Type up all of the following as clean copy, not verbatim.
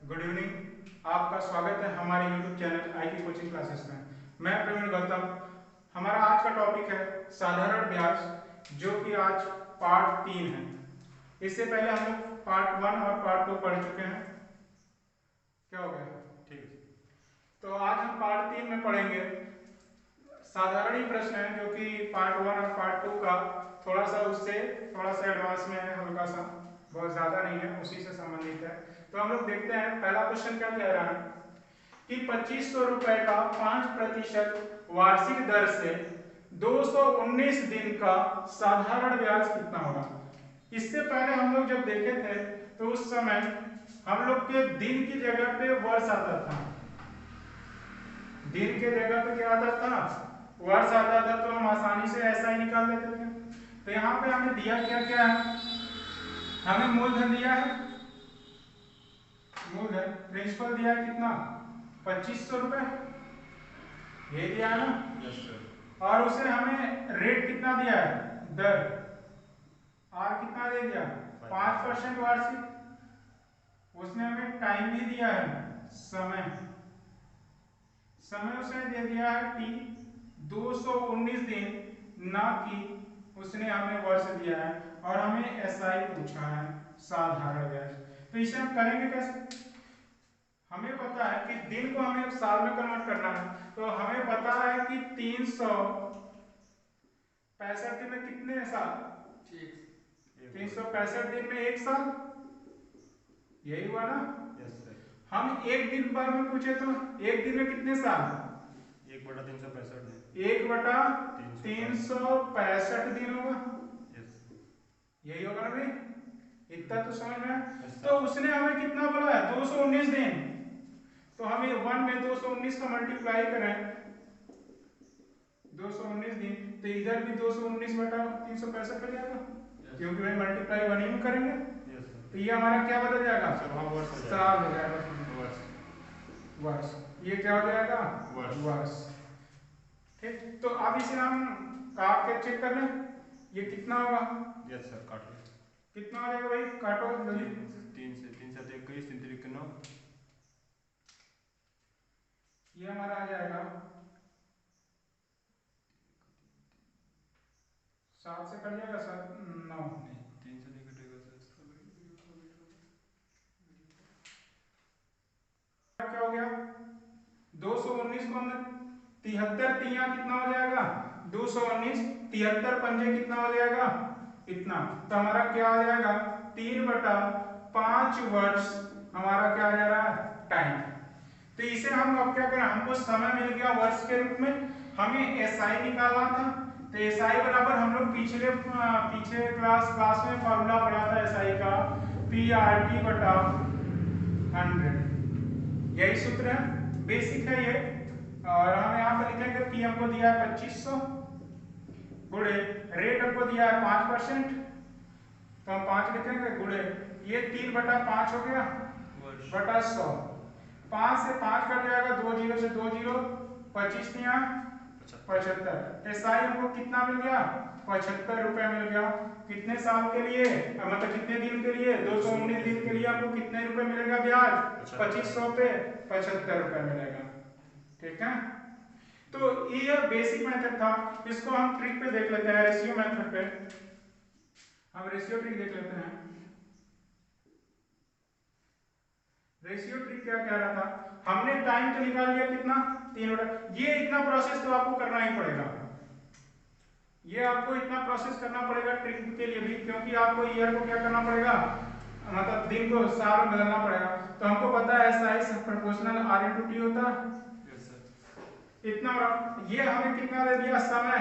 Good evening. आपका स्वागत है हमारे YouTube channel IT coaching classes में। मैं प्रवीण गौतम। हमारा आज का टॉपिक है साधारण ब्याज, जो कि आज पार्ट 3 है। इससे पहले हम लोग पार्ट 1 और पार्ट 2 पढ़ चुके हैं। क्या हो गया? ठीक है। तो आज हम पार्ट 3 में पढ़ेंगे। साधारण ही प्रश्न है, जो कि पार्ट 1 और पार्ट 2 का थोड़ा सा एडवांस में है, हल्का सा, बहुत ज्यादा नहीं है, उसी से संबंधित है। तो हम लोग देखते हैं पहला क्वेश्चन क्या कह रहा है कि 2500 रुपए का 5% वार्षिक दर से 219 दिन का साधारण ब्याज कितना होगा। इससे पहले हम लोग जब देखे थे तो उस समय हम लोग के दिन की जगह पे वर्ष आता था। दिन के जगह पे क्या आता था? वर्ष आता था। तो हम आसानी से ऐसा ही निकाल लेते थे। तो यहाँ पे हमें दिया क्या क्या है? हमें मूलधन दिया है, मूलधन प्रिंसिपल दिया है कितना? 2500 रुपए, ये दिया है ना? Yes sir. और उसे हमें रेट कितना दिया है? दर आर कितना दे दिया? 5% वार्षिक। उसने हमें टाइम भी दिया है, समय उसने दे दिया है टी 219 दिन, ना कि उसने हमें वर्ष दिया है। और हमें एसआई पूछा है, साधारण ब्याज। तो इसे हम करेंगे कैसे? हमें पता है कि दिन को हमें साल में कन्वर्ट करना है। तो हमें पता है कि 365 दिन में कितने साल? 365 दिन में एक साल, यही हुआ ना? Yes sir. हम एक दिन पर में पूछे तो एक दिन में कितने साल? 1/365 दिन। 1/365 दिन होगा। यस, यही होगा ना भाई? इतना तो समझ में है। तो उसने हमें कितना बोला है? 219 दिन। तो हम ये 1 में 219 का मल्टीप्लाई करें, 219 दिन, तो इधर भी 219/365 हो जाएगा, क्योंकि भाई मल्टीप्लाई 1 ही में करेंगे। तो ये हमारा क्या बदल जाएगा? साल हो जाएगा, वर्ष। ये क्या हो जाएगा? वर्ष। ठीक। तो अब इसे हम काट के चेक कर लें, ये कितना होगा? यस सर, काट लो। कितना आ जाएगा भाई? काटो जल्दी। 3 से 3 7 21 3 3 9। ये हमारा आ जाएगा 7 से कट जाएगा, 7 9 3 से नहीं कटेगा सर। क्या हो गया? 219 को हमने 73 तिया कितना हो जाएगा? 219, 73 पंजे कितना हो जाएगा? इतना। तो हमारा क्या आ जाएगा? 3/5 वर्ष हमारा क्या आ जा रहा है? टाइम। तो इसे हम अब क्या करें? हमको समय मिल गया वर्ष के रूप में, हमें एसआई निकालना था। तो एसआई बराबर हम लोग पीछे क्लास में फॉर्मूला पढ़ा था एसआई का, PRT/100। यही सूत्र है, बेसिक है ये। और हम यहाँ पर लिखेंगे पी हमको दिया है 2500 गुणे रेट हमको दिया है 5%, तो हम 5 लिखेंगे गुणे ये 3/5 हो गया बटा 100। 5 से 5 कट जाएगा, 2 जीरो से 2 जीरो, 25 दिया 75। एसआई हमको कितना मिल गया? 75 रुपए मिल गया। कितने साल के लिए, मतलब कितने दिन के लिए? 219 दिन के लिए हमको कितने रुपए मिलेगा ब्याज? 2500 पे 75 रुपए मिलेगा। ठीक है। तो ये बेसिक मेथड था। इसको हम ट्रिक पे देख लेते हैं, रेशियो मेथड पे। हम रेशियो ट्रिक देख लेते हैं। रेशियो ट्रिक क्या कह रहा था? हमने टाइम तो निकाल लिया कितना? 3/। ये इतना प्रोसेस तो आपको करना ही पड़ेगा, ये आपको इतना प्रोसेस करना पड़ेगा ट्रिक के लिए भी, क्योंकि आपको ईयर को क्या करना पड़ेगा, मतलब दिन को साल में बदलना पड़ेगा। तो हमको पता है साइज प्रोपोर्शनल R/T होता है। इतना ये हमें कितना दे दिया? समय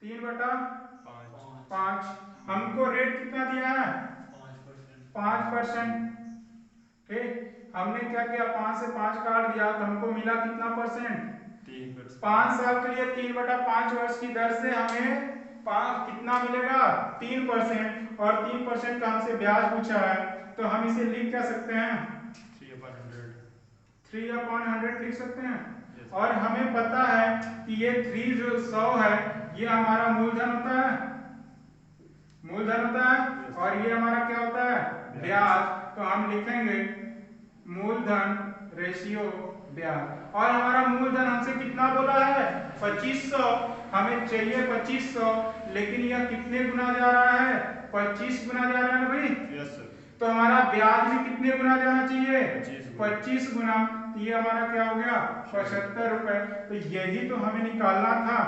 3/5। हमको रेट कितना दिया है? 5%। ठीक। हमने क्या किया? 5 से 5 काट दिया, तो हमको मिला कितना परसेंट? 3%। 5 साल के लिए 3/5 वर्ष की दर से हमें कितना मिलेगा? 3%। और 3% का हमसे ब्याज पूछा है, तो हम इसे लिख क्या सकते हैं? 3/100 लिख सकते हैं। और हमें पता है कि ये 3 जो 100 है, ये हमारा मूलधन होता है, और ये हमारा क्या होता है? ब्याज। तो हम लिखेंगे मूलधन रेशियो ब्याज। और हमारा मूलधन हमसे कितना बोला है 2500, हमें चाहिए 2500, लेकिन यह कितने गुना जा रहा है 25 गुना जा रहा है भाई। Yes sir. तो हमारा ब्याज भी कितने गुना जाना चाहिए 25 गुना। तो ये हमारा क्या हो गया 75 रुपए। तो यही तो हमें निकालना था,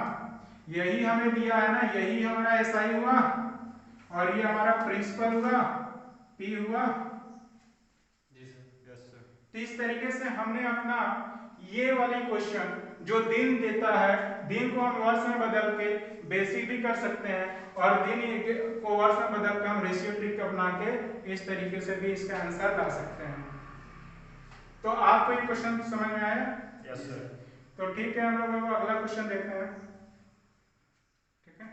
यही हमें दिया है ना, यही हमारा एसआई हुआ और ये हमारा प्रिंसिपल हुआ, पी हुआ। Yes sir. तो इस तरीके से हमने अपना ये वाली क्वेश्चन जो दिन देता है, दिन को हम वर्ष में बदल के बेसिक भी कर सकते हैं और दिन को वर्ष में बदल के हम रेशियो ट्रिक अपना के इस तरीके से भी इसका आंसर ला सकते हैं। तो आपको ये क्वेश्चन समझ में आया? Yes sir. तो ठीक है, हम लोग अगला क्वेश्चन देखते हैं। ठीक है,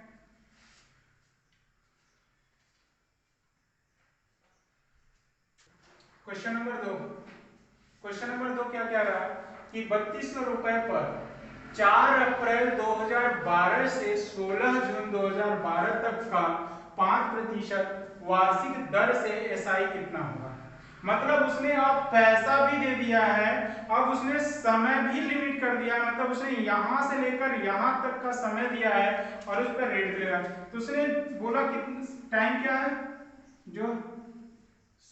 क्वेश्चन नंबर 2। क्वेश्चन नंबर 2 क्या कह रहा है कि 3200 रुपए पर 4 अप्रैल 2012 से 16 जून 2012 तक का 5% वार्षिक दर से एसआई कितना होगा। मतलब उसने अब पैसा भी दे दिया है, अब उसने समय भी लिमिट कर दिया है, मतलब उसने यहां से लेकर यहां तक का समय दिया है और उस पर रेट दिया है। तो उसने बोला कितना टाइम क्या है, जो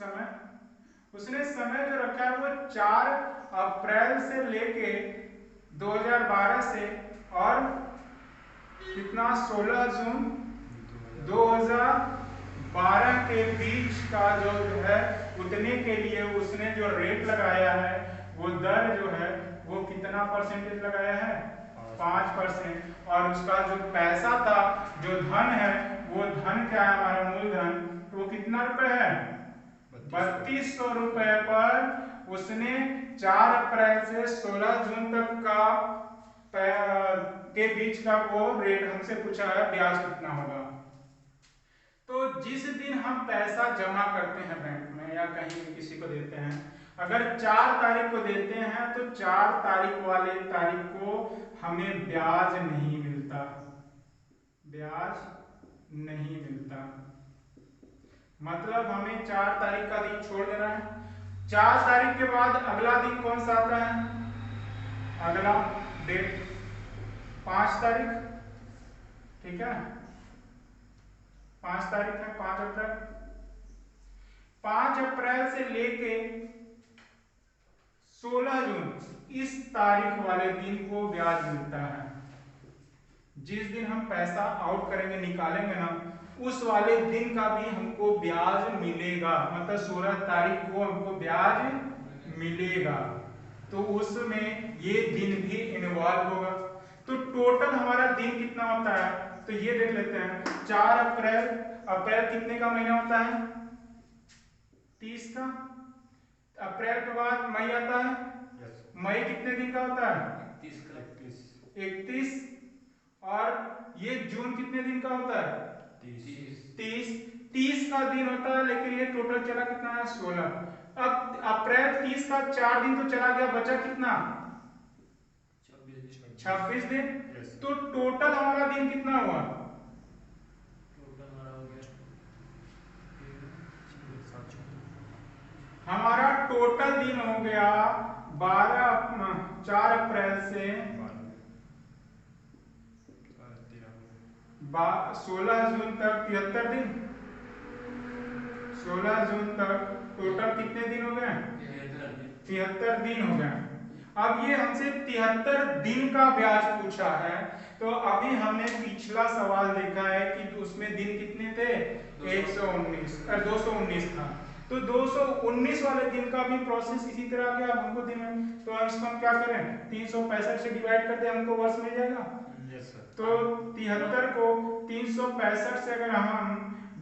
समय उसने समय जो रखा है वो 4 अप्रैल से लेके 2012 से और कितना 16 जून 2012 के बीच का जो है उतने के लिए उसने जो रेट लगाया है, वो दर जो है वो कितना परसेंटेज लगाया है 5%। और उसका जो पैसा था, जो धन है, वो धन क्या है हमारा मूलधन, तो वो कितना रुपए है 3200 रुपए पर उसने 4 अप्रैल से 16 जून तक का के बीच का वो रेट हमसे पूछा है, ब्याज कितना होगा। तो जिस दिन हम पैसा जमा करते हैं बैंक में या कहीं भी किसी को देते हैं, अगर 4 तारीख को देते हैं तो 4 तारीख वाले तारीख को हमें ब्याज नहीं मिलता, ब्याज नहीं मिलता। मतलब हमें 4 तारीख का दिन छोड़ देना है। 4 तारीख के बाद अगला दिन कौन सा आता है, अगला डेट 5 तारीख, ठीक है 5 तारीख है 5 अप्रैल। 5 अप्रैल से लेके 16 जून इस तारीख वाले दिन को ब्याज मिलता है। जिस दिन हम पैसा आउट करेंगे, निकालेंगे ना, उस वाले दिन का भी हमको ब्याज मिलेगा, मतलब 16 तारीख को हमको ब्याज मिलेगा। तो उसमें ये दिन भी इन्वॉल्व होगा। तो टोटल हमारा दिन कितना होता है, तो ये देख लेते हैं। 4 अप्रैल, अप्रैल कितने का महीना होता है 30 का। अप्रैल के बाद मई आता है, मई कितने दिन का होता है 31। और ये जून कितने दिन का होता है 30 का दिन होता है, लेकिन ये टोटल चला कितना है 16। अब अप्रैल 30 का 4 दिन तो चला गया, बचा कितना 26 दिन। तो टोटल हमारा दिन कितना हुआ, हमारा टोटल दिन हो गया 4 अप्रैल से 16 जून तक 73 दिन। 16 जून तक टोटल कितने दिन हो गए 73 दिन हो गए। अब ये हमसे 73 दिन का ब्याज पूछा है। तो अभी हमने पिछला सवाल देखा है कि उसमें दिन कितने थे 219 था। तो 219 वाले दिन का भी प्रोसेस इसी तरह के अब हमको दिन में, तो इसको हम क्या करें 365 से डिवाइड कर दे, हमको वर्ष मिल जाएगा। तो 73 को 365 से अगर हम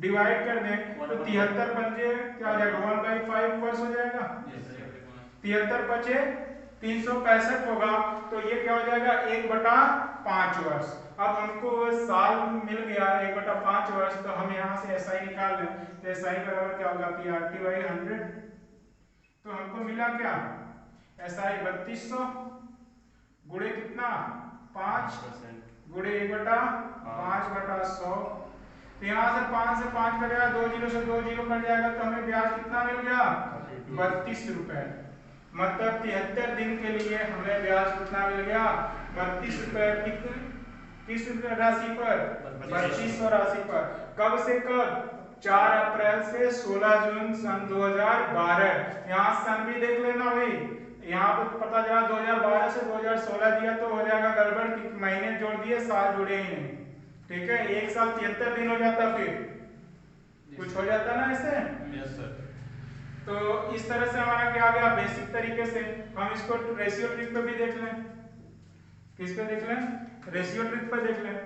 डिवाइड कर दें तो 73 पंजे क्या हो जाएगा 1/5 वर्ष हो जाएगा। 73 बचे 365 होगा, तो ये क्या हो जाएगा 1/5 वर्ष। अब हमको साल मिल गया 1/5 वर्ष, तो हम यहाँ से एसआई निकाल लें। तो एसआई बराबर क्या होगा PRT/100। तो हमको मिला क्या एसआई 3200 गुणे कितना 5 गुणे 1/5/100। तो यहाँ से 5 से 5 कटेगा, 2 जीरो से 2 जीरो कट जाएगा, तो हमें ब्याज कितना मिल गया 32 रुपए। मतलब 73 दिन के लिए हमें ब्याज कितना मिल गया? 32 रुपए। कितने, किस राशि पर? 3200 राशि पर। कब से कब? 4 अप्रैल से 16 जून सन 2012। यहाँ सन भी देख लेना भाई, यहाँ पे पता चला 2012 से 2016 दिया तो हो जाएगा गड़बड़ कि महीने जोड़ दिए साल जुड़े ही नहीं। ठीक है, एक साल 73 दिन हो जाता, फिर कुछ हो जाता ना ऐसे। Yes sir. तो इस तरह से हमारा क्या आ गया? बेसिक तरीके से हम इसको रेशियो ट्रिक पे भी देख लें। किस पे देख लें? रेशियो ट्रिक पे देख लें।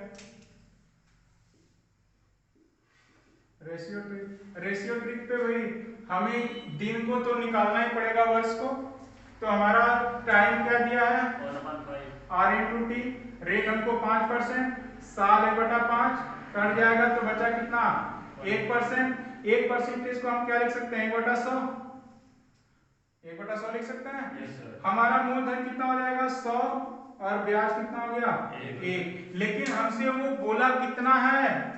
रेशियो ट्रिक पे वही हमें दिन को तो निकालना ही पड़ेगा, वर्ष को। तो हमारा टाइम क्या दिया है? 1/5 r इंटू टी। रेट हमको 5%, साल 1/5 कट जाएगा तो बचा कितना? 1%। 1% को हम क्या लिख सकते हैं? 1/100। 1/100 लिख सकते हैं। Yes sir. हमारा मूलधन कितना हो जाएगा? 100 और ब्याज कितना हो गया? 1। लेकिन हमसे वो बोला कितना है?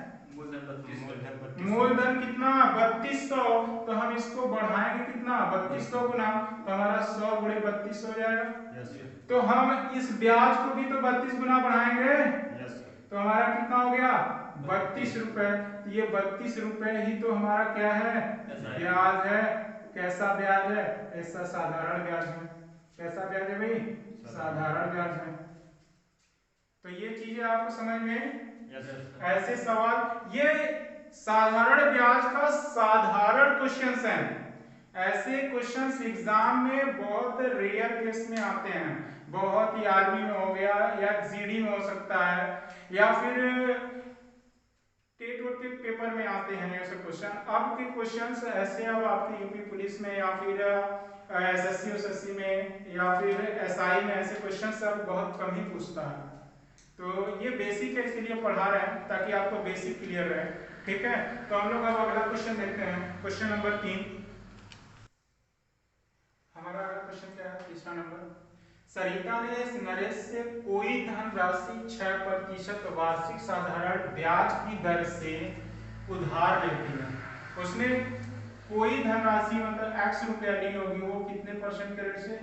मूलधन कितना? 3200। तो हम इसको बढ़ाएंगे कितना? 3200 गुना, तो हमारा 100 गुणे 32 हो जाएगा। Yes sir. तो हम इस ब्याज को भी तो 32 गुना बढ़ाएंगे। Yes sir. तो हमारा कितना हो गया? 32 रुपए। तो ये 32 रुपए ही तो हमारा क्या है? ब्याज है। कैसा ब्याज है? ऐसा साधारण ब्याज है। कैसा ब्याज है भाई? साधारण ब्याज है। तो ये चीजें आपको समझ में? ऐसे सवाल, ये साधारण ब्याज का साधारण क्वेश्चंस हैं। ऐसे क्वेश्चंस एग्जाम में बहुत रेयर केस में आते हैं। बहुत ही आर्मी में हो गया या जीडी में हो सकता है या फिर टेट के पेपर में आते हैं ऐसे क्वेश्चन। अब के क्वेश्चंस ऐसे अब आपके यूपी पुलिस में या फिर एसएससी में या फिर एसआई में ऐसे क्वेश्चन सब बहुत कम ही पूछता है। तो ये बेसिक है, इसलिए पढ़ा रहे हैं ताकि आपको बेसिक क्लियर रहे। ठीक है, तो हम लोग अब अगला क्वेश्चन देखते हैं। Question number 3। हमारा अगला क्वेश्चन क्या है? तीसरा नंबर। सरिता ने नरेश से कोई धनराशि 6% वार्षिक साधारण ब्याज की दर से उधार लेती है। उसने कोई धनराशि मतलब x रुपया ली होगी, वो कितने परसेंट के रेट से?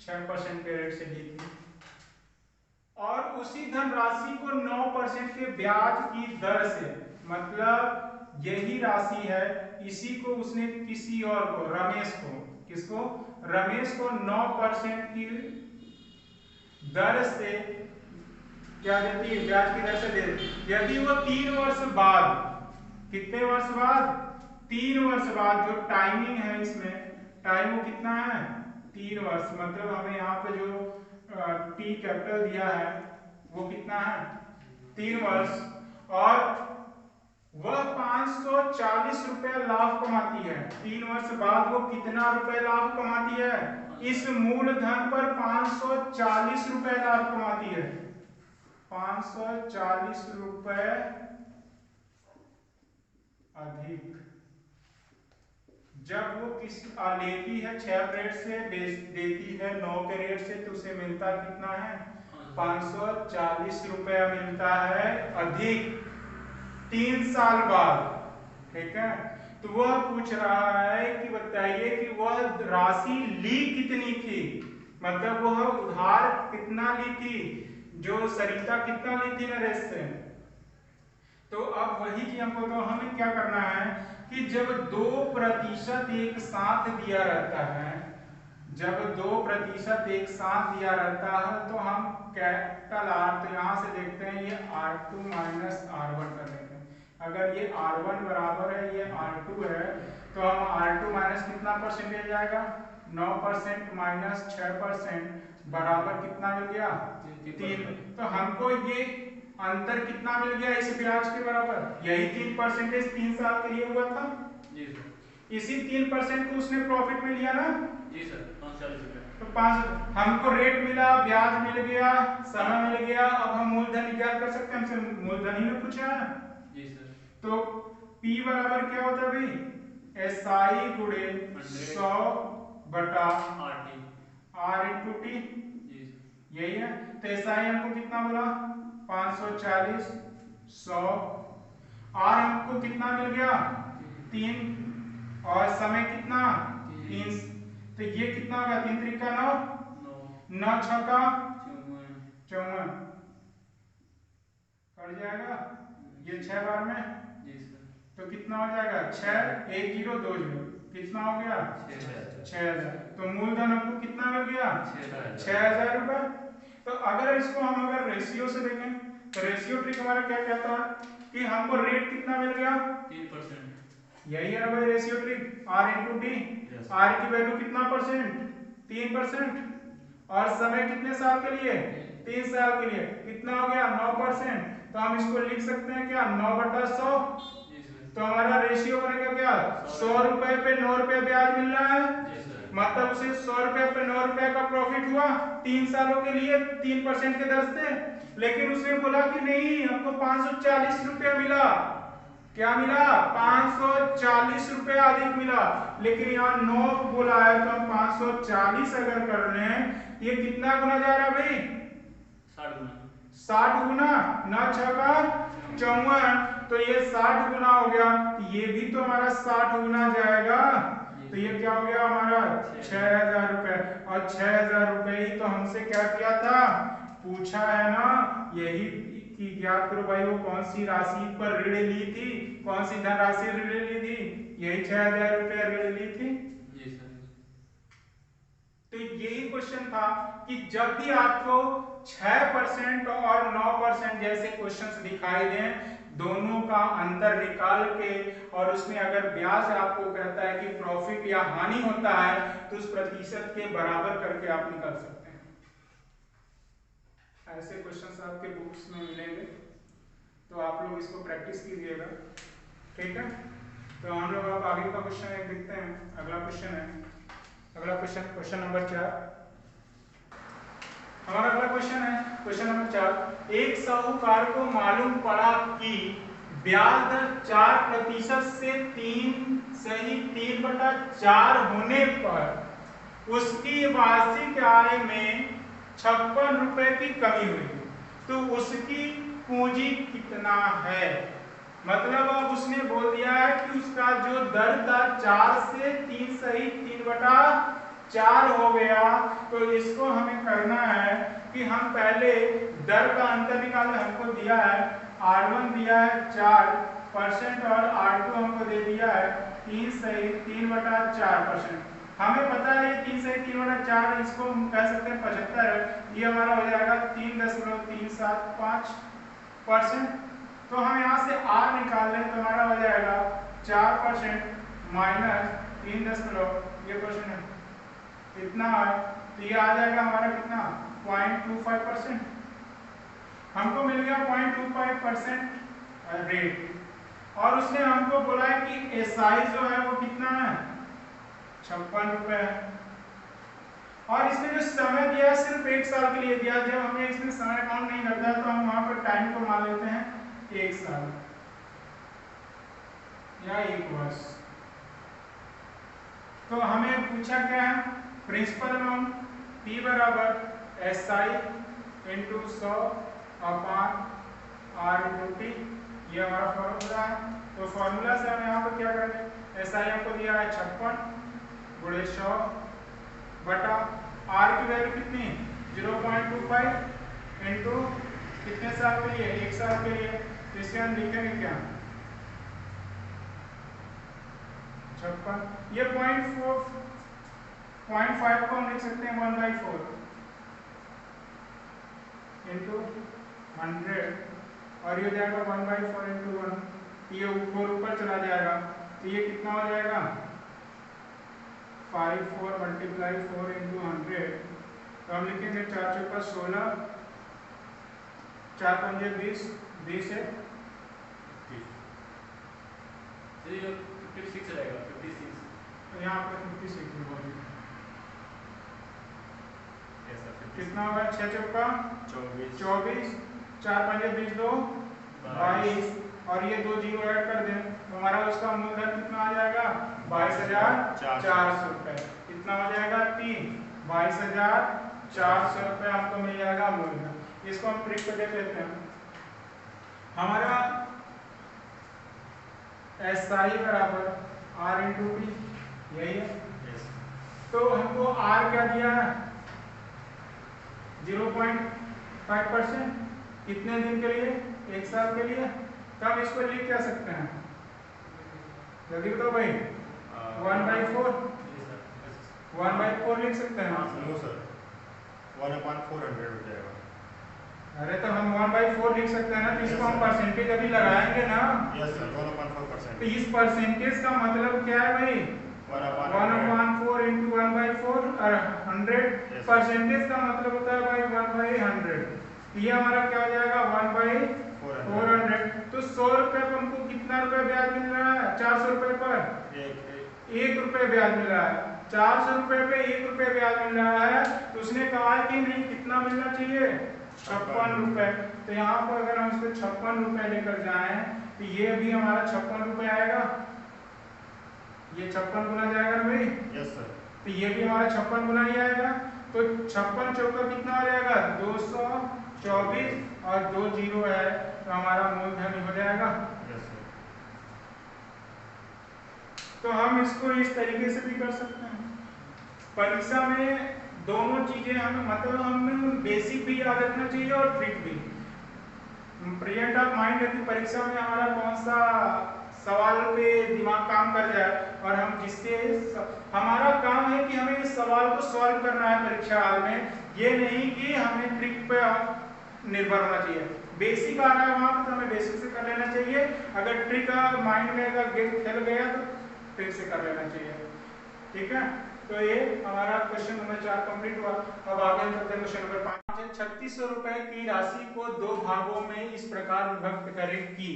6% के रेट से ली थी। और उसी धनराशि को 9% के ब्याज की दर से, मतलब यही राशि है, इसी को उसने किसी और को, रमेश को, किसको? रमेश को 9% की दर से क्या देती है? ब्याज की दर से दे देती। यदि वो 3 वर्ष बाद, कितने वर्ष बाद? 3 वर्ष बाद, जो टाइमिंग है इसमें, टाइम वो कितना है? 3 वर्ष। मतलब हमें यहाँ पे जो टी कैपिटल दिया है वो कितना है? 3 वर्ष। और वह 540 रुपए लाभ कमाती है। 3 वर्ष बाद वो कितना रुपए लाभ कमाती है? इस मूलधन पर 540 रुपए लाभ कमाती है। 540 रुपए अधिक। जब वो किसी लेती है 6 के रेट से, देती है 9 के रेट से, तो उसे मिलता कितना है? 540 रुपया मिलता है अधिक 3 साल बाद। ठीक है, तो वह पूछ रहा है कि बताइए कि वह राशि ली कितनी थी, मतलब वह उधार कितना ली थी, जो सरिता कितना ली थी नरेश से। तो अब वही चीज हमको, तो हमें क्या करना है कि जब 2% एक साथ दिया रहता है, जब 2% एक साथ दिया रहता है, तो हम कैपिटल R, तो यहाँ से देखते हैं ये R2 माइनस R1 कर लेते हैं। अगर ये R1 बराबर है, ये R2 है, तो हम R2 माइनस कितना परसेंटेज आएगा? 9% माइनस 6% बराबर कितना मिल गया? 3। तो हमको ये अंतर कितना मिल गया इस ब्याज के बराबर? यही 3% 3 साल के लिए हुआ था। जी सर। इसी 3% को उसने प्रॉफिट में लिया ना? जी सर। 540 रुपए। तो 5 हमको रेट मिला, ब्याज मिल गया, समय मिल गया। अब हम मूलधन निकाल कर सकते हैं, हमसे मूलधन ही में पूछा है। जी सर। तो P बराबर क्या होता है भाई? SI गुणे 100 बटा R इंटू टी। यही है। तो SI हमको कितना बोला? 540, 100। R हमको कितना मिल गया? 3। और समय कितना? 3। तो ये कितना हो गया, 3 त्रिका 9, 9 छक्का 54 कट जाएगा, ये 6 बार में तो कितना हो जाएगा 6 1 0 2 0 कितना हो गया 6000। तो मूलधन हमको कितना मिल गया 6000 रुपए। तो अगर इसको हम अगर रेशियो से देखें तो रेशियो ट्रिक हमारा क्या कहता है कि हमको रेट कितना मिल गया 3%। यही है ना भाई ratio trick, R into D. R की वैल्यू कितना परसेंट 3% और समय कितने साल के लिए 3 साल के लिए कितना हो गया 9%। तो हम इसको लिख सकते हैं क्या 9/100। तो हमारा रेशियो बनेगा क्या 100 रुपए पे 9 रुपए ब्याज मिल रहा है, मतलब उसे 100 रुपए पे 9 रुपए का प्रॉफिट हुआ 3 सालों के लिए 3% के दर से। लेकिन उसने बोला कि नहीं हमको 540 रुपया मिला, क्या मिला 540 रुपया अधिक मिला। लेकिन यहाँ 9 बोला है तो हम 540 अगर कर रहे हैं ये कितना गुना जा रहा है भाई 60 गुना, 9 छक्का 54 तो ये 60 गुना हो गया। ये भी तो हमारा 60 गुना जाएगा, तो ये क्या हो गया हमारा 6000 रुपए। और 6000 रुपए ही तो हमसे क्या किया था पूछा है ना, यही कि ज्ञात करो भाई वो कौन सी राशि पर ऋण ली थी, कौन सी धनराशि ऋण ली थी, यही 6000 रुपए ऋण ली थी। तो यही क्वेश्चन था कि जब भी आपको 6% और 9% जैसे क्वेश्चंस दिखाई दें दोनों का अंतर निकाल के और उसमें अगर ब्याज आपको कहता है कि प्रॉफिट या हानि होता है तो उस प्रतिशत के बराबर करके आप निकाल सकते हैं। ऐसे क्वेश्चंस आपके बुक्स में मिलेंगे तो आप लोग इसको प्रैक्टिस कीजिएगा, ठीक है। तो हम लोग अब आगे का क्वेश्चन एक देखते हैं। अगला क्वेश्चन है, अगला क्वेश्चन नंबर 4। हमारा अगला क्वेश्चन है क्वेश्चन नंबर 4। एक साहूकार को मालूम पड़ा कि ब्याज दर 4% से 3/4 होने पर उसकी वार्षिक आय में 56 रुपए की कमी हुई, तो उसकी पूंजी कितना है। मतलब अब उसने बोल दिया है कि उसका जो दर था 4 से 3/4 हो गया। तो इसको हमें करना है कि हम पहले दर का अंतर निकालें। हमको दिया है R1 दिया है 4% और R2 हमको दे दिया है 3/4%। हमें पता है ये 3/4, इसको हम कह सकते हैं 75। ये हमारा हो जाएगा 3.375%। तो हम यहाँ से R निकाल लें तो हमारा हो जाएगा 4% माइनस 3 ये क्वेश्चन है इतना है, तो ये आ जाएगा हमारा कितना 0.25%। हमको मिल गया 0.25% रेट। और उसने हमको बोला है कि एसआई जो है वो कितना है 56 रुपए है। और इसने जो समय दिया सिर्फ 1 साल के लिए दिया। जब हमें इसमें समय काउंट नहीं करता है तो हम वहां पर टाइम को मान लेते हैं 1 साल या 1 वर्ष। तो हमें पूछा क्या है प्रिंसिपल अमाउंट P बराबर SI इंटू 100/R/T, ये हमारा फॉर्मूला है। तो फॉर्मूला से हम यहाँ पर क्या करेंगे SI हमको दिया है 56 गुणे 100 बटा R की वैल्यू कितनी 0.25 इंटू कितने साल के लिए 1 साल के लिए। तो इसे हम लिखेंगे क्या 56, ये 0.5 को हम लिख सकते हैं 1/4 इंटू 100 और ये जाएगा 1/4 इंटू 1, ये ऊपर चला जाएगा। तो ये कितना हो जाएगा 4 मल्टीप्लाई 4 इंटू 100। तो हम लिखेंगे 4 चौका 16, 4 पंजे 20, 20 है 56 रहेगा 56। तो यहाँ पर 56 कितना होगा 6 चौका 24, 4 पंजे 20 2 22 और ये 2 जीरो ऐड कर दें तो हमारा उसका मूलधन कितना आ जाएगा 22,400 रुपए। कितना हो जाएगा 22,400 रुपए हमको मिल जाएगा मूलधन। इसको हम ट्रिक पे देख लेते हैं। हमारा SI बराबर R इंटू T यही है। तो तो हमको आर क्या दिया है 0.5%। कितने दिन के लिए? 1 साल के लिए। तो हम इसको लिख क्या सकते हैं? जल्दी बताओ भाई। 1/4 1/4 लिख सकते हैं। नो सर 1/400 हो जाएगा। अरे तो हम 1/4 लिख सकते हैं ना, तो इसको हम परसेंटेज अभी लगाएंगे ना। Yes sir 1/4%। तो इस परसेंटेज का मतलब क्या है भाई? 1/4 इंटू 1/4 और 100। परसेंटेज का मतलब होता है भाई 1/100। ये हमारा क्या हो जाएगा 1/400। तो 100 रुपए पर हमको कितना रुपए ब्याज मिल रहा है? 400 रुपए पर 1 रुपए ब्याज मिल रहा है। 400 रुपए पे 1 रुपए ब्याज मिल रहा है। तो उसने कहा कि नहीं कितना मिलना चाहिए? 56 रुपए। तो यहाँ पर अगर हम इसको 56 रुपए लेकर जाएं तो ये भी हमारा 56 रुपए आएगा। ये 56 गुना जाएगा भाई। Yes sir. तो ये भी हमारा 56 गुना ही आएगा। तो 56 चौका कितना हो जाएगा? 224 और 2 जीरो है तो हमारा मूलधन हो जाएगा। Yes sir. तो हम इसको इस तरीके से भी कर सकते हैं। परीक्षा में दोनों चीजें हमें मतलब हमें बेसिक भी याद रखना चाहिए और ट्रिक भी। प्रेजेंट ऑफ माइंड है कि परीक्षा में हमारा कौन सा सवाल पे दिमाग काम कर जाए और हम जिससे हमारा काम है कि हमें इस सवाल को सॉल्व करना है परीक्षा हाल में, ये नहीं कि हमें ट्रिक पे निर्भर होना चाहिए। बेसिक आ रहा है वहां पर तो हमें बेसिक से कर लेना चाहिए। अगर ट्रिक माइंड में अगर खेल गया तो ट्रिक से कर लेना चाहिए। ठीक है, तो ये हमारा क्वेश्चन नंबर 4 कंप्लीट हुआ। अब आगे हम चलते हैं क्वेश्चन नंबर 5। 3600 रुपए की राशि को 2 भागों में इस प्रकार विभक्त करें कि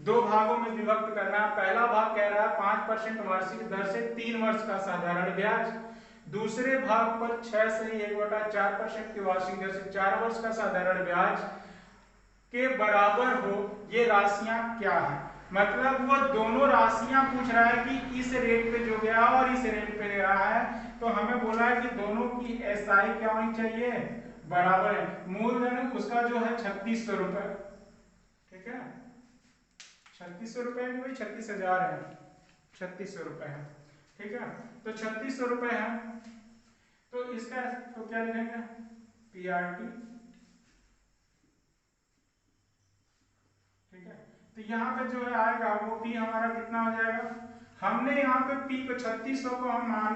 2 भागों में विभक्त करना। पहला भाग कह रहा है 5% वार्षिक दर से 3 वर्ष का साधारण ब्याज। दूसरे भाग पर 6 से 1/4% की वार्षिक दर से 4 वर्ष का साधारण ब्याज के बराबर हो, ये राशियां क्या है? मतलब वो दोनों राशियां पूछ रहा है कि इस रेट पे जो गया और इस रेट पे गया है, तो हमें बोला है कि दोनों की एसआई क्या होनी चाहिए? बराबर है। मूलधन उसका जो है 3600 रुपए। ठीक है, 3600 रुपए है कि भाई 36,000 है? 3600 रुपए है। ठीक है, तो 3600 रुपए है तो इसका तो क्या लिखेंगे? पीआरटी। ठीक है, तो यहाँ पे जो है आएगा वो पी हमारा कितना हो जाएगा? हमने यहाँ पे पी को 3600 को हम मान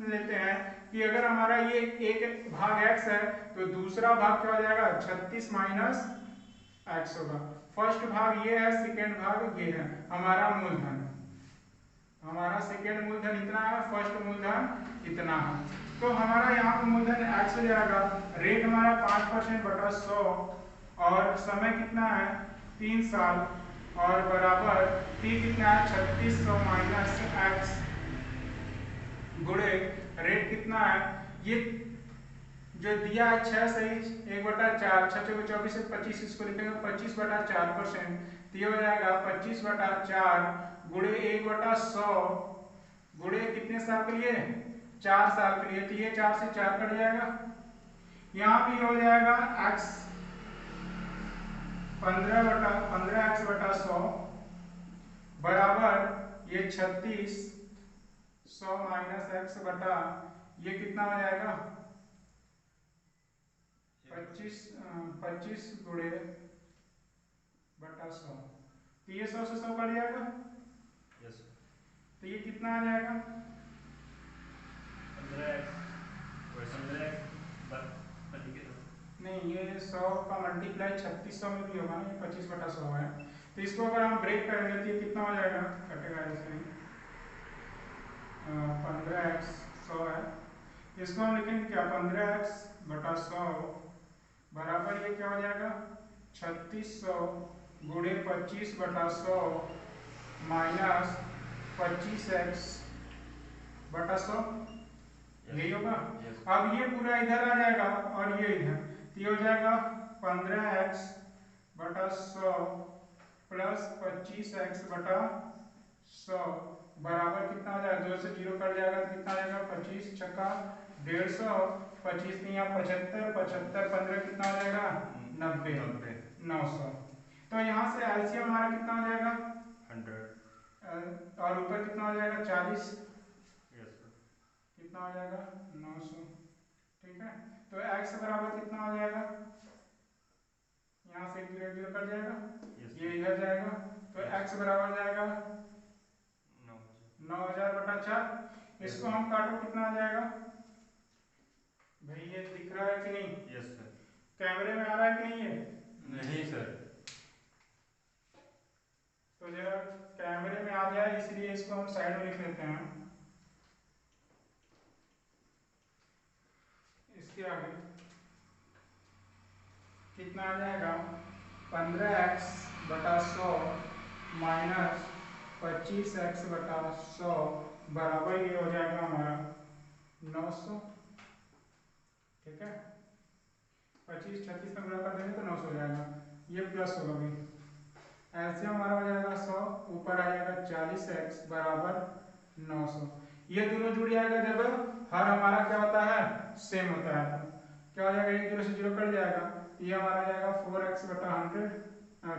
लेते हैं कि अगर हमारा ये एक भाग x है तो दूसरा भाग क्या हो जाएगा? 36 माइनस x होगा। फर्स्ट भाग ये है, सेकेंड भाग ये है। हमारा मूलधन, हमारा सेकेंड मूलधन इतना है, फर्स्ट मूलधन इतना है। तो हमारा यहाँ पे मूलधन x हो जाएगा। रेट हमारा 5% बटा 100 और समय कितना है? 3 साल और बराबर t कितना है? 3600 माइनस x गुणे रेट कितना है? ये जो दिया है 6 से 1/4, 6 चौके 24 से 25, इसको लिखेंगे 25/4%। तो ये हो जाएगा 25/4 गुणे 1/100 गुणे कितने साल के लिए? 4 साल के लिए। तो ये 4 से 4 कट जाएगा। यहाँ भी हो जाएगा x 15x/100 बराबर ये 3600 माइनस x बटा ये कितना हो जाएगा? 25 गुणे बटा 100। तो ये 100 से 100 कट जाएगा। यस तो ये कितना आ जाएगा? 15x नहीं, ये 100 का मल्टीप्लाई 3600 में भी होगा ना, ये 25/100 है। तो इसको अगर हम ब्रेक करेंगे तो ये कितना हो जाएगा? कटेगा ऐसे ही। 15x 100 है, इसको हम लिखेंगे क्या? 15x/100 बराबर ये क्या हो जाएगा? 3600 गुणे 25/100 माइनस 25x/100 यही होगा। अब ये पूरा इधर आ जाएगा और ये इधर, तो ये हो जाएगा 15x/100 प्लस 25x/100 बराबर कितना हो जाएगा? 2 से 0 कट जाएगा तो कितना आ जाएगा? 25 छक्का 150, 25 3 75, 75 15 कितना हो जाएगा? 90, 900। तो यहाँ से एलसीएम हमारा कितना हो जाएगा? 100 और ऊपर कितना हो जाएगा? 40। Yes sir. कितना कितना हो जाएगा 900। ठीक है, तो x बराबर कितना हो जाएगा, यहाँ से 0 0 कट जाएगा, ये इधर जाएगा, तो x बराबर जाएगा 9000/4। इसको हम काटो, कितना आ जाएगा भाई, ये दिख रहा है कि नहीं? Yes sir. कैमरे में आ रहा है कि नहीं? ये नहीं सर। तो जरा कैमरे में आ जाए, इसलिए इसको हम साइड में लिख लेते हैं। इसके आगे कितना आ जाएगा, 15x/100 माइनस 25x/100 बराबर ये हो जाएगा हमारा 900। ठीक है, 25 36 में गुणा कर देंगे तो 900 हो जाएगा, ये प्लस होगा भी। ऐसे हमारा हो जाएगा 100, ऊपर आ जाएगा 40x बराबर 900। ये दोनों जुड़ जाएगा जब हर हमारा क्या होता है, सेम होता है, तो क्या हो जाएगा, 1 0 से 0 कट जाएगा, ये हमारा आ जाएगा 4x/100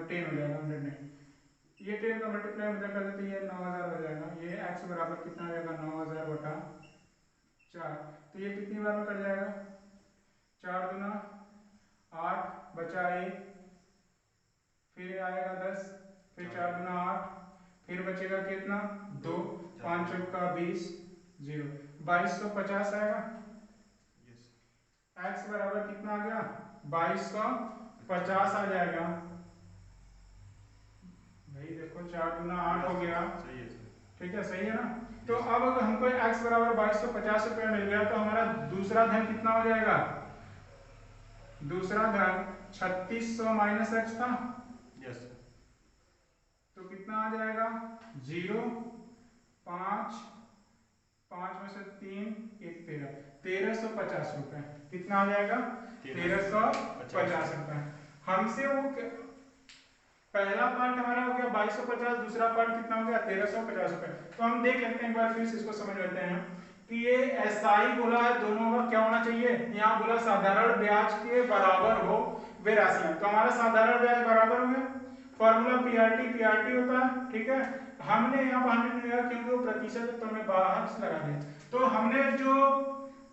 10 हो जाएगा, 100 नहीं, ये 10 का मल्टीप्लाई में कर देते ये 9000 हो जाएगा। ये x बराबर कितना आ जाएगा 9000/4। तो ये कितनी बार में कट जाएगा, 4 दूना 8 बचा 1, फिर आएगा 10, फिर 4 दूना 8, फिर बचेगा कितना 2, 5 चौका 20, 0 2250 आएगा। x बराबर कितना आ गया 2250 आ जाएगा भाई, देखो 4 दूना 8 हो गया। सही है सर। ठीक है, सही है ना? तो अब अगर हमको x बराबर 2250 रुपये मिल गया, तो हमारा दूसरा धन कितना हो जाएगा, दूसरा धन 3600 माइनस x था, यस। तो कितना आ जाएगा 0 5 5 में से 3 1 1350 रुपए। कितना आ जाएगा 1350 रुपए। हमसे वो पहला पार्ट हमारा हो गया 2250, दूसरा पार्ट कितना हो गया 1350 रुपए। तो हम देख लेते हैं एक बार, फिर से इसको समझ लेते हैं कि ये एसआई बोला है, दोनों का क्या होना चाहिए, यहाँ बोला साधारण ब्याज के बराबर हो वे राशियां, तो हमारा साधारण ब्याज बराबर हो गया, फॉर्मूला पीआरटी होता है। ठीक है, हमने यहाँ पर 100 नहीं लगा क्योंकि वो प्रतिशत है, तो हमने बाहर से लगा दिया। तो हमने जो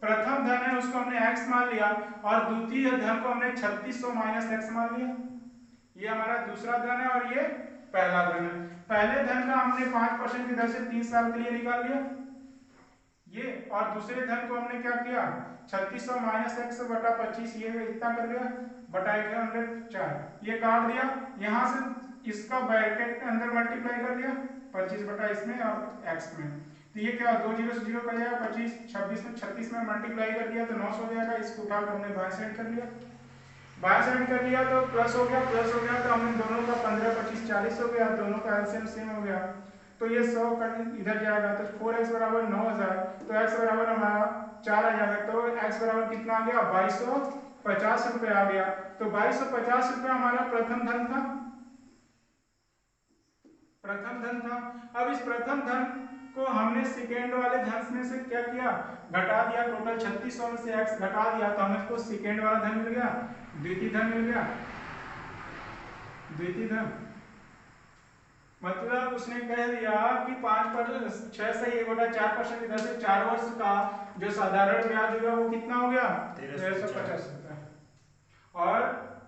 प्रथम धन है उसको हमने x मान लिया, और द्वितीय धन को हमने 3600 माइनस x मान लिया। ये हमारा दूसरा धन है और ये पहला धन है। पहले धन का हमने 5% की दर से 3 साल के लिए निकाल लिया ये, और दूसरे धन को हमने क्या किया 3600 माइनस x/25, ये इतना कर लिया, बटा 104, ये काट दिया, यहाँ से इसका ब्रैकेट के अंदर मल्टीप्लाई कर दिया 25 बटा इसमें और x में, तो ये क्या 2 0 से 0 कर जाएगा, 25 26 में 36 में मल्टीप्लाई कर दिया तो 900 हो जाएगा। इसको उठाकर हमने बाएं साइड कर लिया, बाएं साइड कर लिया तो प्लस हो गया, तो हमने दोनों का 15 25 40 हो गया, दोनों का एलसीएम सेम हो गया, तो ये 100 इधर जाएगा, तो 4x बराबर 9000, तो x बराबर हमारा 4 आ जाएगा, तो x बराबर कितना आ गया 2250 रुपए आ गया। तो 2250 रुपए हमारा प्रथम धन था, प्रथम धन था। अब इस प्रथम धन को हमने सेकेंड वाले धन में से क्या किया, घटा दिया, टोटल 3600 में से x घटा दिया, तो हमें को सेकेंड वाला धन मिल गया, द्वितीय धन मिल गया, द्वितीय धन मतलब उसने कह दिया कि 6 से 1/4% की दर से 4 वर्ष का जो साधारण ब्याज होगा वो कितना हो गया 1350 रुपए, और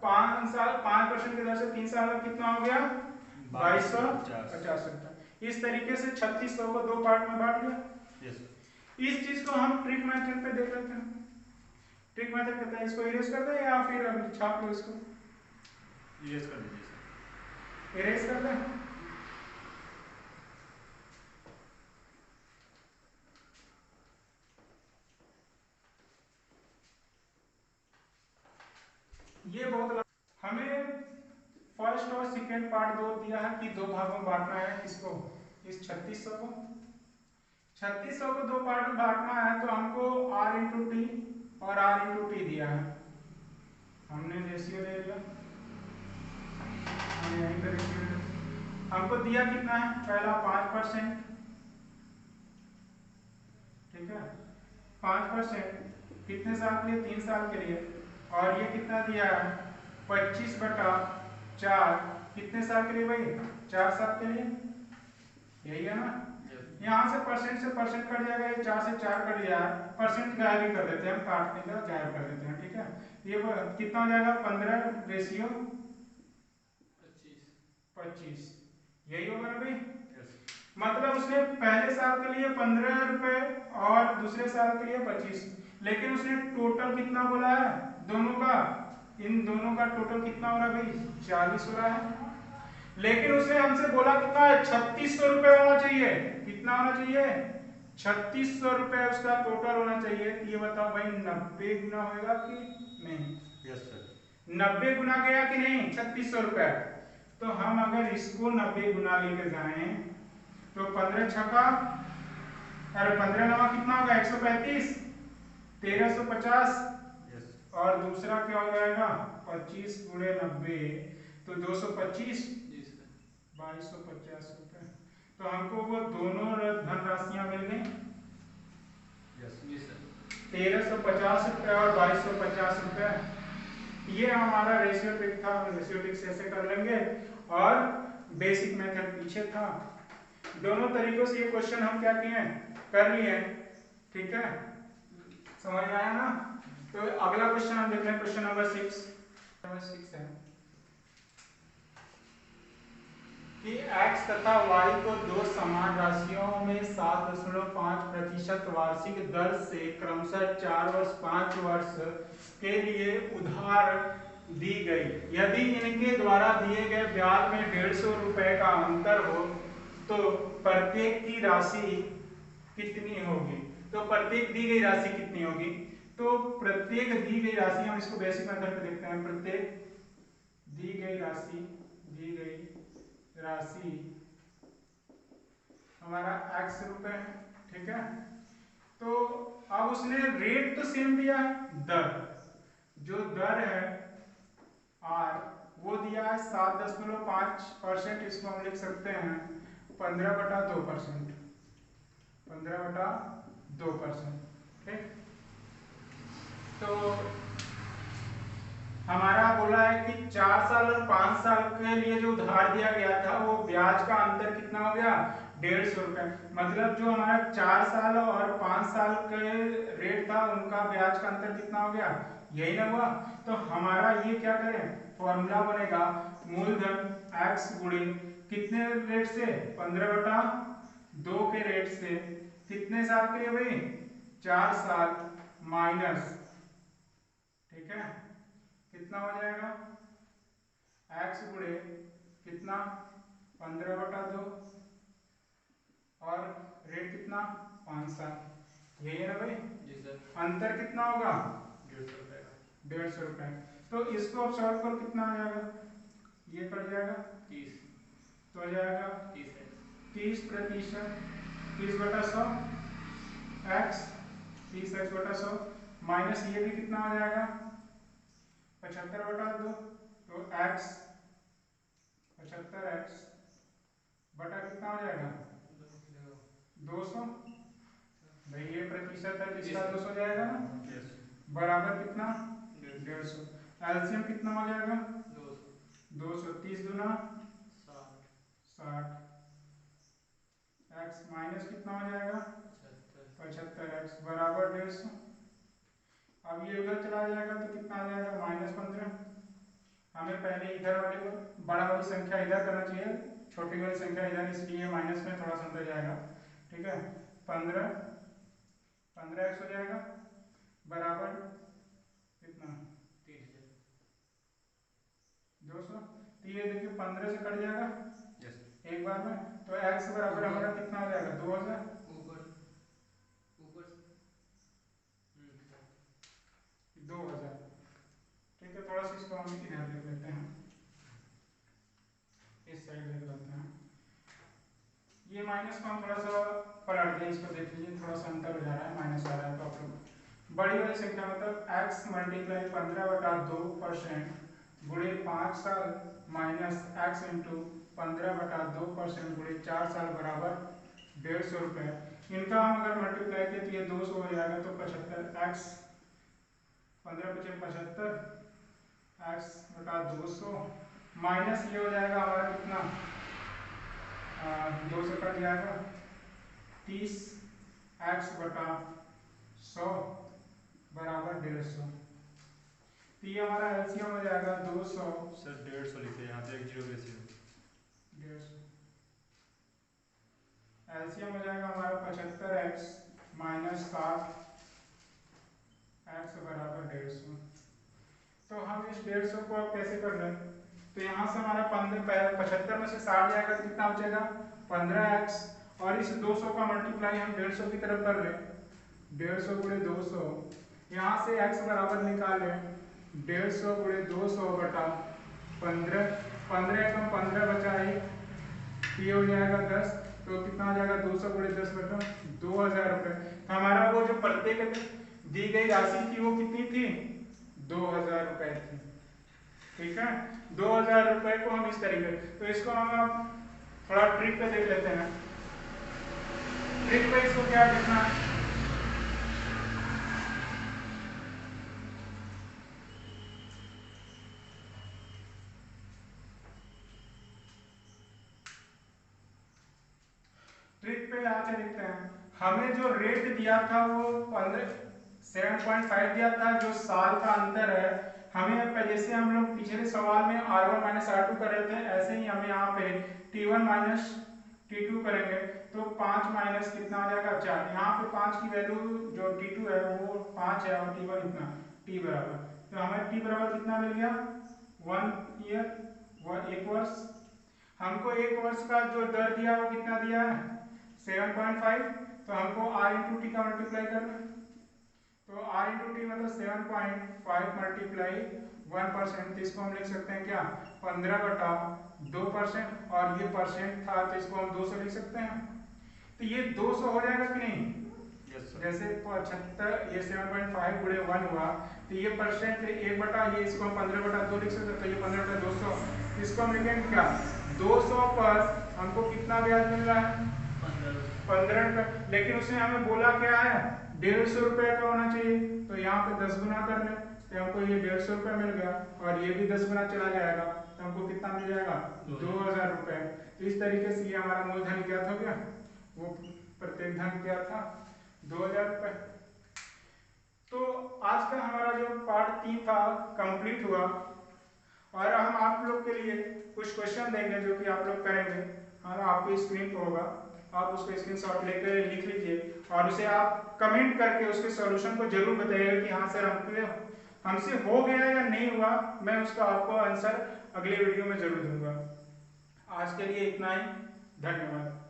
5% की दर से 3 साल का कितना हो गया 2250 रुपए। इस तरीके से 3600 को 2 पार्ट में बांट दिया। इस चीज को हम ट्रिक मेथड पे देख लेते हैं। ट्रिक मेथड कहता है इसको इरेज कर दे या फिर अभी छाप लो, इसको इरेज कर दीजिए। इरेज कर दें, ये बहुत हमें फर्स्ट और सेकेंड पार्ट दो दिया है कि 2 भागों में बांटना है, किसको इस 3600 को 3600 को 2 पार्ट में बांटना है, तो हमको r × t और r × t दिया है, हमने रेशियो ले लिया, हमने यहीं पे रेशियो हमको दिया कितना है, पहला 5%, ठीक है 5% कितने साल के लिए 3 साल के लिए, और ये कितना दिया है 25/4 कितने साल के लिए भाई 4 साल के लिए, यही है ना। यहाँ से परसेंट कट जाएगा, ये 4 से 4 कट जाएगा, परसेंट गायब ही कर देते हैं हम, काटने का गायब कर देते हैं, ठीक है। ये कितना हो जाएगा 15/25, यही होगा ना भाई। मतलब उसने पहले साल के लिए 15 रुपए और दूसरे साल के लिए 25, लेकिन उसने टोटल कितना बोला है दोनों का, इन दोनों का टोटल कितना हो रहा है भाई 40 हो रहा है। लेकिन उसने हमसे बोला कितना है 3600 रुपए होना चाहिए, कितना होना चाहिए 3600 रुपए उसका टोटल होना चाहिए। ये बताओ भाई 90 गुना होगा कि नहीं? Yes sir. 90 गुना गया कि नहीं 3600 रुपए? तो हम अगर इसको 90 गुना लेके जाएं तो 15 छक्का, अरे 15 नवा कितना होगा 135, 1350, और दूसरा क्या हो जाएगा 25 गुणे 90 तो 225, 2250 रुपए। तो हमको वो दोनों धनराशियां मिल गई, 1350 रुपए और 2250 रुपए। ये हमारा रेशियो ट्रिक था, रेशियो ट्रिक से ऐसे कर लेंगे, और बेसिक मेथड पीछे था। दोनों तरीकों से ये क्वेश्चन हम क्या किए कर लिए, ठीक है, समझ में आया ना। तो अगला क्वेश्चन हम देख रहे हैं, क्वेश्चन नंबर 6 है कि x तथा y को दो समान राशियों में 7.5% वार्षिक दर से क्रमशः 4 वर्ष 5 वर्ष के लिए उधार दी गई। यदि इनके द्वारा दिए गए ब्याज में 150 रुपए का अंतर हो तो प्रत्येक की राशि कितनी होगी? तो प्रत्येक दी गई राशि कितनी होगी? तो प्रत्येक दी गई राशि, हम इसको बेसिक मेथड पे देखते हैं। प्रत्येक दी गई राशि हमारा x रुपए है, ठीक है। तो अब उसने रेट तो सेम दिया है, दर, जो दर है r वो दिया है 7.5%, इसको हम लिख सकते हैं 15/2%, 15/2%, ठीक। तो हमारा बोला है कि 4 साल और 5 साल के लिए जो उधार दिया गया था वो ब्याज का अंतर कितना हो गया 150 रुपए। मतलब जो हमारा 4 साल और 5 साल के रेट था उनका ब्याज का अंतर कितना हो गया, यही ना हुआ। तो हमारा ये क्या करें, फॉर्मूला बनेगा मूलधन x गुणे कितने रेट से 15/2 के रेट से कितने साल के लिए भाई 4 साल माइनस, ठीक है, कितना हो जाएगा x गुणे कितना 15/2 और रेट कितना 5 साल, यही है ना भाई। जी सर। अंतर कितना होगा 150 रुपए का, 150 रुपए। तो इसको अब सॉल्व कर कितना आ जाएगा, ये कट जाएगा 30, तो आ जाएगा 30%, 30/100 x, 30x/100 माइनस ये भी कितना आ जाएगा 75/2, तो x 75x बटा कितना हो जाएगा 200, भाई ये प्रतिशत है, इसका 200 जाएगा ना, बराबर कितना 150। एलसीएम कितना हो जाएगा 200, 30 दूना 60, x माइनस कितना हो जाएगा 75x बराबर 150। अब ये उधर चला जाएगा तो कितना आ जाएगा -15। हमें पहले इधर वाले को बड़ा वाली संख्या इधर करना चाहिए, छोटी वाली संख्या इधर, इसलिए माइनस में थोड़ा सा अंदर जाएगा, ठीक है। 15x हो जाएगा बराबर कितना 200। तो ये देखिए 15 से कट जाएगा एक बार में, तो x बराबर हमारा कितना हो जाएगा 2000, ऊपर 2000, ठीक है। थोड़ा सा इसको हम इधर लिख लेते हैं, इस साइड लिख लेते हैं। ये माइनस को हम थोड़ा सा पलट दें, इसको देख लीजिए थोड़ा सा अंतर हो जा रहा है, माइनस आ रहा है। तो आप लोग बड़ी वाली संख्या मतलब x मल्टीप्लाई 15/2% गुणे 5 साल माइनस x इंटू 15/2% गुणे 4 साल बराबर 150 रुपए। इनका हम अगर मल्टीप्लाई किए तो ये 200 हो जाएगा, तो 75x 15×5 = 75 x/200 माइनस ये हो जाएगा हमारा कितना 2 से कट जाएगा 30x/100 बराबर 150। तो ये हमारा एलसीएम हो जाएगा 200। सर 150 लिखे यहाँ पे एक जीरो बेसिस। 150 एलसीएम हो जाएगा हमारा 75x माइनस 60 x बराबर 150। तो हम इस 150 को अब कैसे कर लें? तो यहाँ से हमारा 75 में से 60 जाएगा तो कितना बचेगा 15x, और इस 200 का मल्टीप्लाई हम 150 की तरफ कर लें। 150 गुणे 200, यहाँ से x बराबर निकालें 150 गुणे 200 बटा 15। 15 कम 15 बचा 1, ये हो जाएगा 10। तो कितना हो जाएगा 200 गुणे 10 बटा 2000 रुपये। तो हमारा वो जो प्रत्येक दी गई राशि थी वो कितनी थी 2000 रुपये थी। ठीक है, 2000 रुपये को हम इस तरीके, तो इसको हम थोड़ा ट्रिक पे देख लेते हैं। ट्रिक पे इसको क्या लिखना है? ट्रिक पे आके देखते हैं। हमें जो रेट दिया था वो 7.5 दिया था, जो साल का अंतर है। हमें जैसे हम लोग पिछले सवाल में R1 माइनस R2 कर रहे थे, ऐसे ही हमें यहाँ पे T1 माइनस T2 करेंगे तो 5 माइनस कितना आ जाएगा 4। यहाँ पे 5 की वैल्यू जो T2 है वो 5 है और T1 इतना T बराबर, तो हमें T बराबर कितना मिल गया 1 ईयर, 1 वर्ष। हमको 1 वर्ष का जो दर दिया वो कितना दिया है 7.5, तो हमको R इंटू टी का मल्टीप्लाई करना है। तो R इंटू टी मतलब 7.5 मल्टीप्लाई 1%, तो इसको हम लिख सकते हैं क्या 15/2%, और ये परसेंट था तो इसको हम 200 लिख सकते हैं। तो ये 200 हो जाएगा कि नहीं? Yes sir. जैसे 75 ये 7.5 गुणे 1 हुआ, तो ये परसेंट 1 ये इसको हम 15/2 लिख सकते हैं, तो ये 15/200। इसको हम लिखेंगे क्या 200 पर हमको कितना ब्याज मिल रहा है 15 रुपए, लेकिन उसने हमें बोला क्या है 150 रुपए का होना चाहिए। तो यहाँ पे 10 गुना कर ले तो हमको ये 150 रुपए मिल गया, और ये भी 10 गुना चला जाएगा तो हमको कितना मिल जाएगा 2000 रुपए। तो इस तरीके से ये हमारा मूलधन क्या हो गया, वो प्रत्येक धन क्या था 2000 रुपए। तो आज का हमारा जो पार्ट 3 था कंप्लीट हुआ, और हम आप लोग के लिए कुछ क्वेश्चन देंगे जो कि आप लोग करेंगे। हाँ, आपकी स्क्रीन पर होगा, आप उसको स्क्रीनशॉट लेकर लिख लीजिए और उसे आप कमेंट करके उसके सॉल्यूशन को जरूर बताइएगा कि हाँ सर हमसे हो गया या नहीं हुआ। मैं उसका आपको आंसर अगले वीडियो में जरूर दूंगा। आज के लिए इतना ही, धन्यवाद।